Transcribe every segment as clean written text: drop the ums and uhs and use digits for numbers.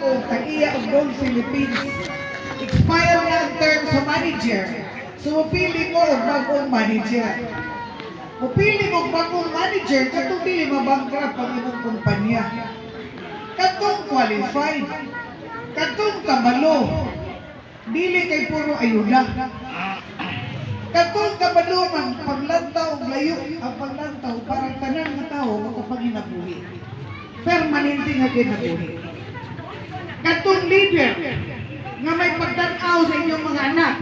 ko tag-iya og Gold Philippines. Expire na ang term sa manager. So, pili mo og bagong manager. Mupili mo og bagong manager, katong dili mabankrupt ang imong kumpanya. Katong qualified. Katong kabalo. Dili kay puro ayuda. Katong kabalo man paglantaw og layo ang paglantaw para tanan nga tawo makapanginabuhi. Permanente nga ginabuhi. Katong leader nga may pagtanaw sa inyong mga anak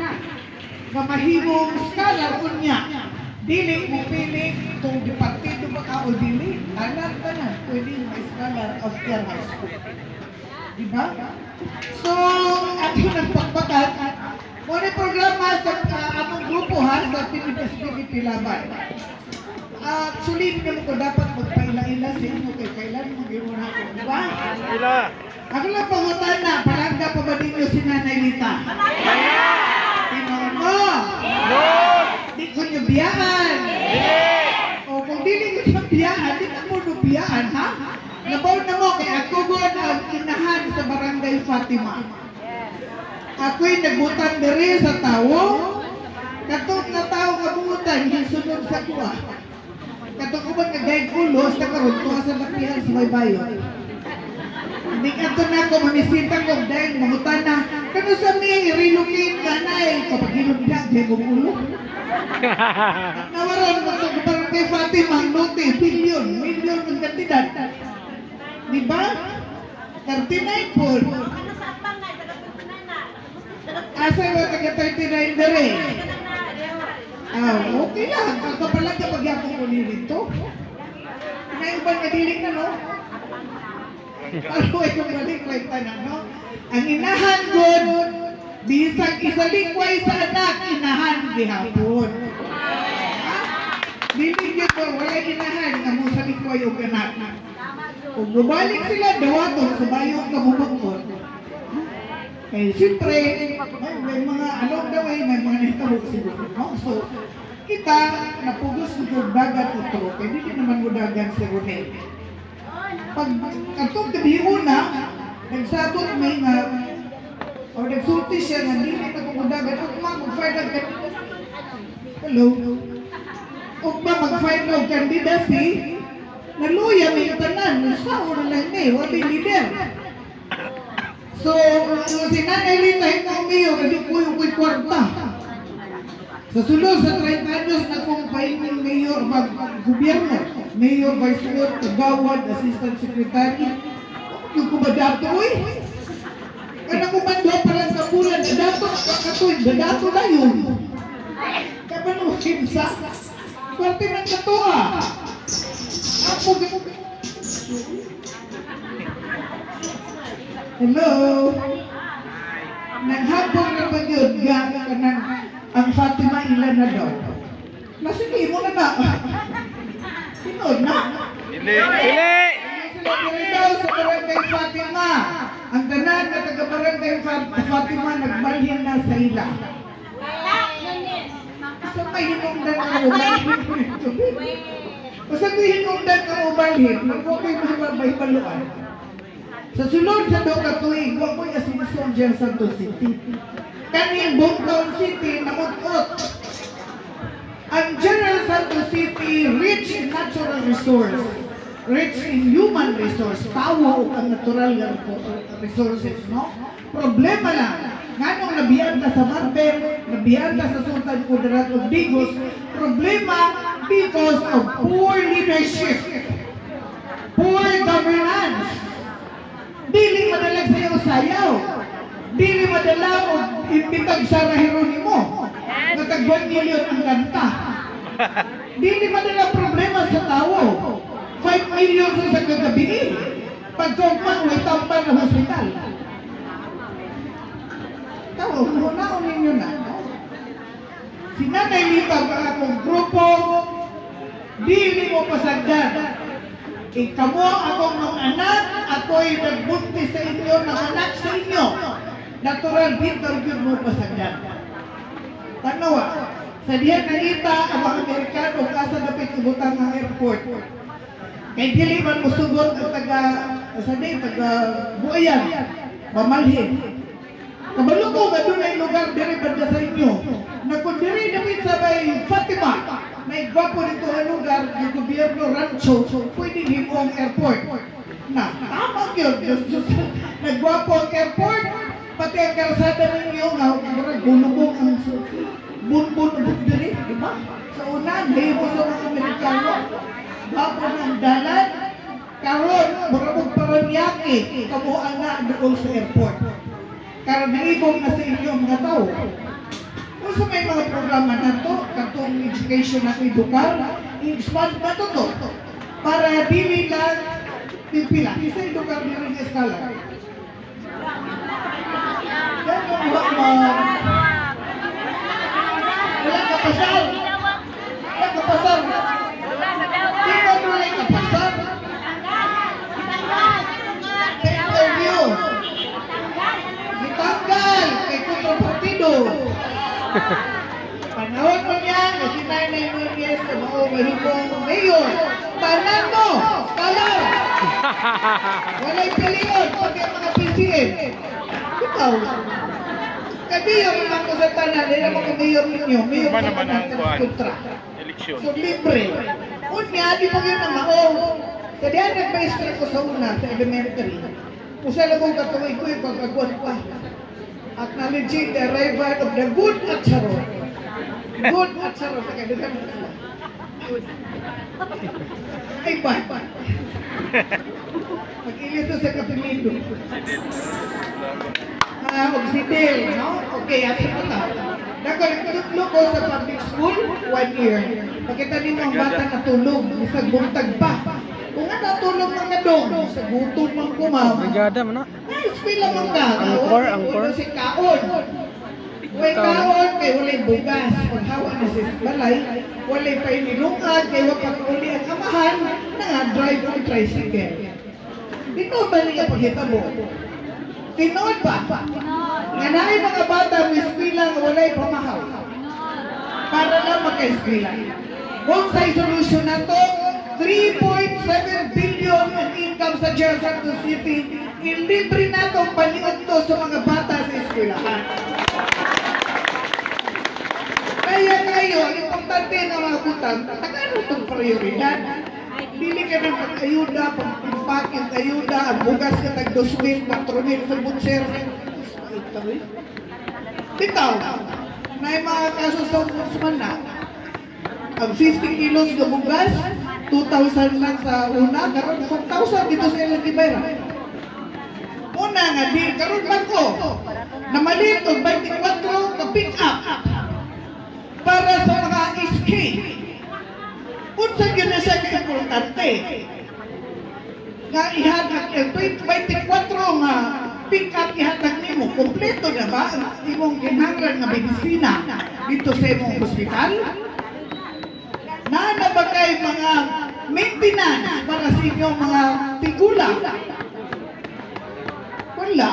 nga mahimong scholar unya dili mo pili kung partido ba ka o dili anak tanan pwede may scholar after high school. Diba? So, ato ng pagbakat, muna programa sa among grupo ha, sa PDP Laban. Sulit naman ko dapat magpaila-ila sa inyo kay kailan mo gawin ako, di ba? Ila. Ako lang pangutan na, palangga pa ba ninyo si Nanay Lita? Sino mo? No. Di ko nyo biyaan. O kung dili ko nyo biyaan, di na mo nyo biyaan, ha? Nabaw na mo, kaya ako god ang inahan sa Barangay Fatima. Ako'y nagbutang diri sa tawo. Katong na tao nga bungutan, yung sunod sa kuha. Katong uban nga gayag ulos, na karoon ko sa lapihan sa may bayo. Hindi ka na ako mamisita ko dahil mangutan na. Kano sa may relocate ka na eh. Kapag hinugdag, di mo ulo. Nawaran mo ito sa Barangay Fatima, note, bilyon ng kantidad. Diba? 39 po. Asa mo taga 39 na rin? Okay lang. Ang kapalag kapag yapong ko nilito. Naiuban ka diling na, no? Pero yung balik-like na, no? Ang inahan good, bisag isalikway sa anak, inahan gihapon. Diling yun ko, wala inahan, amo sa likway o anak. Kung bumalik sila, dawatong sa bayong kabubukod. Eh, siyempre, may mga along the way, may mga nahitawag siguro, no? So, kita, napugos ng dagat ito, kaya hindi naman mo dagan si Ronel. Pag atong gabi una, nagsabot may nga, o nagsulti siya, nga hindi na kung dagat, o kuma, mag-find ang kandidacy. Hello? O kuma, mag-find ang kandidacy, naluya may tanan, sa una lang may, wali leader. So, si Nanay Lita, hindi umiyo, nagikuyo ko'y kwarta. Sa sulod, sa 30 anyos na kung paingin mayor, mag-gobyerno, mayor, vice mayor, kagawad, assistant secretary, yung kumadato, uy. Kaya kumando pa lang sa bulan, dadato, katoy, dadato na yun. Kapano, kimsa, kwarte ng katoa. Ako, hello? Naghapon na ba yun, gana ka ng ang Fatima ilan na daw? Nasige mo na na. Sinod na. Pili. Pili. Sila daw sa Barangay Fatima. Ang ganan na taga-Barangay Fatima nagbalhin na sa ila. Sa may hinungdan ka ubalhin. Sa may hinungdan ka ubalhin, huwag ko'y mahibaluan. Sa sulod sa daw katuig, huwag ko'y asinison dyan sa Santos City. Kaning Bungkaw City, nakot-ot. Ang General Santos City, rich in natural resource, rich in human resource, tawo ang natural resources, no? Problema lang, nganong nabiyaan ka sa Marbel, nabiyaan ka sa Sultan Kudarat of Digos, problema because of poor leadership, poor governance. Dili madalag sa'yo sayaw. Dili madala o imbitag sa Geronimo. Natag 1 million ang kanta. Dili madala problema sa tao. 5 million sa kagabi. Pagkagman, may tampan na hospital. Tao, hunaon ninyo na. Si Nanay Lita ang akong grupo, dili mo pasagdan. Ikamo akong mga anak, ako'y nagbuntis sa inyo, anak sa inyo. Natural interview mo pasagdan. Tanawa, sa diyan na ita, ang mga Amerikano, kasa napit ibutang ng airport. Kay dili man mo sugod ang taga Buayan. Mamalhin. Kabalo ko, nga doon ay lugar diri banda sa inyo. Na kung diri namin sa may Fatima, may gwapo nito ang lugar, yung gobyerno rancho, pwedeng himo ang airport. Na, tama yun. Nagwapo ang airport, pati ang kalsada ninyo, nga, marang bulubong ang bunbun diri, di ba? Sa una, himo sa mga Amerikano, gwapo ng dalan, karon marabog Paranaque, kamuan na doon sa airport. Karon naibog na sa inyo mga tao. Kung sa may mga programa na to, katong education na edukar, i-expand na to. Para dili lang pipila. Isa edukar din rin eskala. Yan ang wala ka pasal. Wala ka pasal. Di ba wala ka pasal? Sa interview. Ditanggal kay kontrapartido. Panahon mo niya, kasi Nanay Nunez sa mga mahimong mayor. Tanan mo, scholar. Walay piliyon, pati ang mga PCM. Ikaw. Kadiyo naman ko sa tanan, nila mga mayor ninyo, mayor Iba sa naman tanan ang sa kuwan. kontra. Eleksyon. So libre. Unya, di pa yun ang maong. Sa diyan nag-maestra ko sa una, sa elementary. Usa lang kong katuloy ko yung pagkaguan pa. Acknowledging the arrival of the good at Saron. Good at Saron. Kaya mo sila. Ay ba? Mag-ilis na sa kapilido. Magsidil, no? Okay, asa pa ta. Nagkalitutlo ko sa public school, 1 year. Pagkita din ang bata natulog, isang buntag pa. Kung nga natulog mga dong, sa gutom ng kumam. Brigada mo na. Ay, spila mo ka. Angkor, angkor. Wala si kaon. May kaon, kay walay bugas. Pag hawa na si balay, walay pa inilungad, kay wapag uli ang amahan, na nga drive ang tricycle. Dito ba niya pagkita mo? Tinood ba? Nga naay mga bata, may spila nga walay pamahaw. Para lang magka-spila. Kung sa solution na to, 3.7 billion ang income sa General Santos City, ilibre na itong paniod to sa mga bata sa eskwelahan. Kaya ngayon, importante na mga butang, takano itong prioridad. Dili ka ng pag-ayuda, pag-impake ng ayuda, ang bugas ka tag 2,000, 4,000 sa butser. Bitaw, may mga kaso sa ombudsman na, ang 50 kilos na bugas, 2,000 lang sa una, karon 4,000 dito sa ilang Rivera. Una nga, di, karon lang ko, na maliit o 24 ka pick up para sa mga SK. Unsa yun na siya importante. Nga ihatag, 24 nga pick up ihatag nimo, kompleto na ba ang imong kinahanglan nga medisina dito sa imong hospital? Na ba kay mga maintenance para sa inyong mga tigulang? Wala.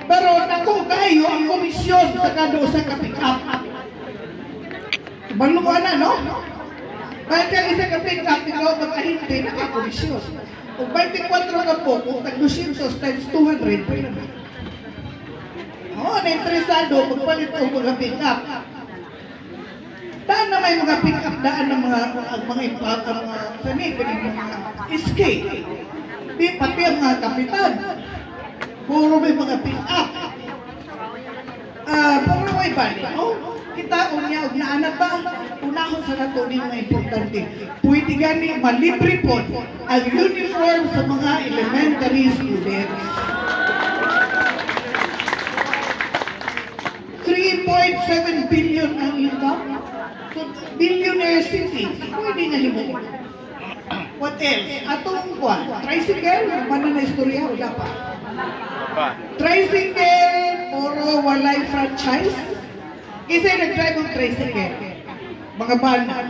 Pero naku kayo ang komisyon sa kada usa ka pick up. Baluan na, no? Kahit ang isa ka pick up, ikaw mag-ahinte, nakakomisyon. Kung 24 ka po, kung tag 200 times 200, na interesado, magpalit ko mga pick up. Daan na may mga pick up, daan ng mga sanig, mga SK. Di pati ang mga kapitan. Puro may mga pick up. Puro may bali, no? Kita unya og naanak ba? Unahon sa nato ni mga importante. Pwede gani malibre po ang uniform sa mga elementary students. 3.7 billion ang income. So, billionaire city. Pwede na himo. What else? Atong kwan. Tricycle? Mana na istorya? Wala pa. Tricycle, puro walay franchise. Isa nag-drive ang tricycle. Mga banda.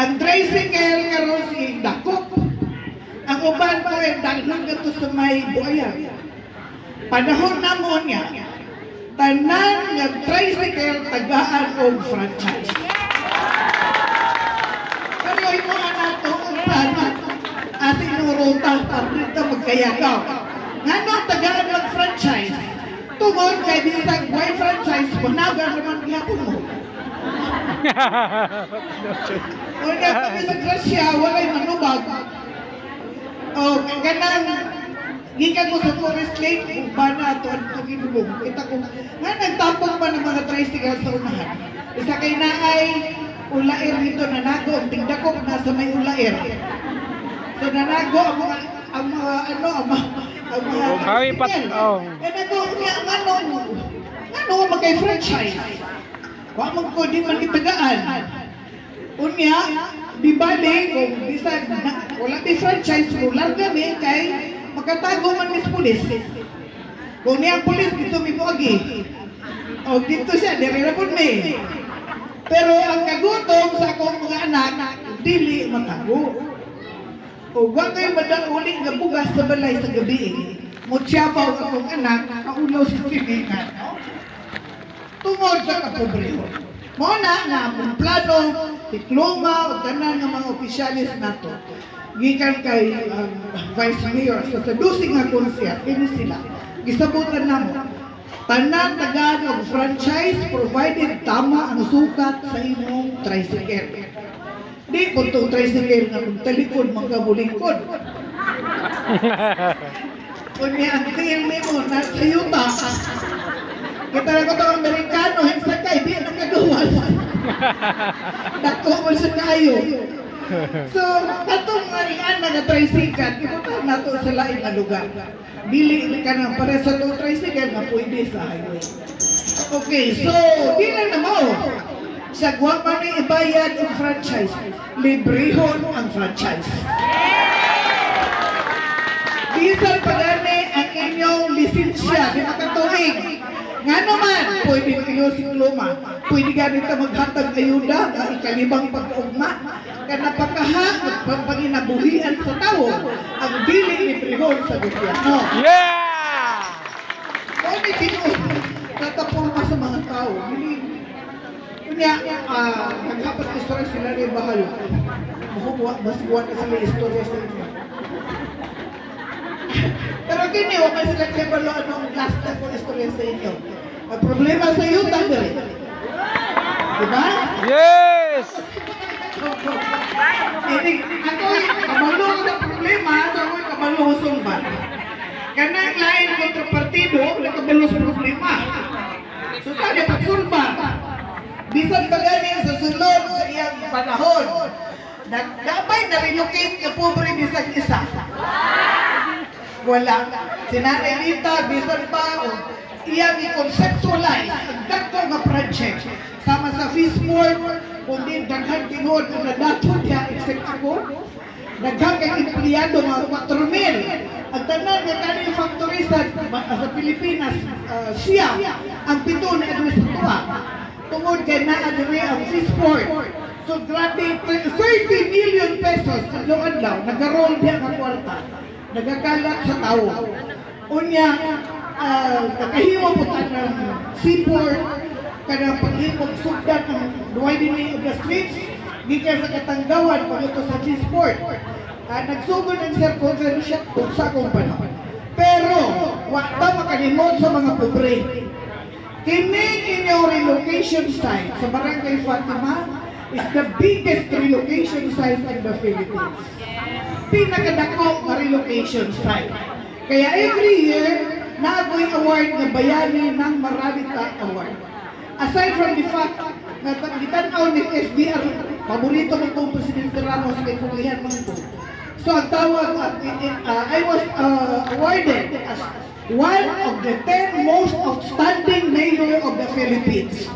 Ang tricycle karon si Dakop. Ang uban ko ay daghan gato sa may buayan. Panahon na mo niya, tanan nga tricycle tagaan og franchise. Pero imo anato ang plano. Ating nurutan, pabrita magkayagaw. Nga no, tagaan mag-franchise. tungod kay bisag white franchise, panagan naman gihapon mo. Una kami sa Gracia, walay manubag. O, ganang, gikan ko sa tourist lake, kung ba na ito, ang ginulong. Kita ko, nga nagtapong pa ng mga tricycle sa unahan. Isa kay naay, ulair dito, nanago, ang tingdakop nasa may ulair. So, nanago, ang mga, Hawi pat, oh. nago, ano, magkay-franchise. Wa man ko di man itagaan. Unya, di bali kung bisag wala di franchise mo larga mi kay makatago man mis pulis. Kung niya pulis dito mi poagi. O dito siya diri ra pud mi. Pero ang kagutom sa akong mga anak dili matago. O wa kay madauli nga bugas sa balay sa gabi. Mutyabaw akong anak kaulaw sa silingan. Tungod sa kapobrehon. Mo na ang plano, diploma, o tanan ng mga opisyalis nato. Gikan kay Vice Mayor sa sadusing nga konser, kini sila. Gisabutan namo. Tanan tagaan og franchise provided tama ang sukat sa imong tricycle. Di po itong tricycle nga kung talikod magkabulingkod. Kunya ang tiil mo na sa yuta. Kita na ko itong Amerikano, hinsa kay, di nakagawas. Dako mo sa kayo. So, katong nga nga tricycle, ibutan na ito sa laing nga lugar. Bili ka na para sa itong tricycle na pwede sa highway. Okay, so, di na mo. Sa guwapa ni ibayad ang franchise, librehon ang franchise. Bisan pa gani ang inyong lisensya, di makatuig. Nga naman, pwede kayo si Luma, pwede ganito maghatag ayuda na ikalibang pagkaugma, kanapakaha at pagpanginabuhian sa tao, ang dili librehon sa gobyerno. Yeah! Pwede binuon, tatapurma sa mga tao. Kunya, naghapat istorya sila ni Bahal. Masiguan na sila istorya sa inyo. Pero kini, huwag kayo sila kebalo anong last time ko istorya sa inyo. Ang problema sa iyo, tanggal. Diba? Yes! Ako'y kabalo sa problema, sa ako'y kabalo sa sulban. Kanang lain kontrapartido, nakabalo sa problema. So, sabi, pagsulban. Bisan pa ganing sa sulod sa iyang panahon. Nagdabay na relocate ka pobre bisan isa. Wala. Si Nanay Rita, bisan pa, iyang i-conceptualize ang dagko nga project. Sama sa Fishport, kundi daghan tinuod ang nadatod niya, except ako, daghan kang empleyado mga 4,000. Ang tanan nga kaning factory sa Pilipinas, siya, ang pito na administratua. Tungod kay naadiri ang Fishport. So grabe, 30 million pesos ang adlaw, nag-roll diya nga kwarta. Nagagalat sa tao. Unya, nakahiwa po tayo ng seaport, kada paghimog sugdan ng widening of the streets, di ka sa katanggawan pag ito sa seaport. Nagsugod ng circumferential kung sa akong panahon. Pero, wakta makalimot sa mga pobre. Kining inyong relocation site sa Barangay Fatima is the biggest relocation site in the Philippines. Pinakadako nga relocation site. Kaya every year, naagoy award na bayani ng Maravita Award. Aside from the fact na gitanaw ni SDR, paborito mo itong Presidente Ramos kay Kulihan mo ito. So ang tawag, I was awarded as one of the 10 most outstanding mayor of the Philippines.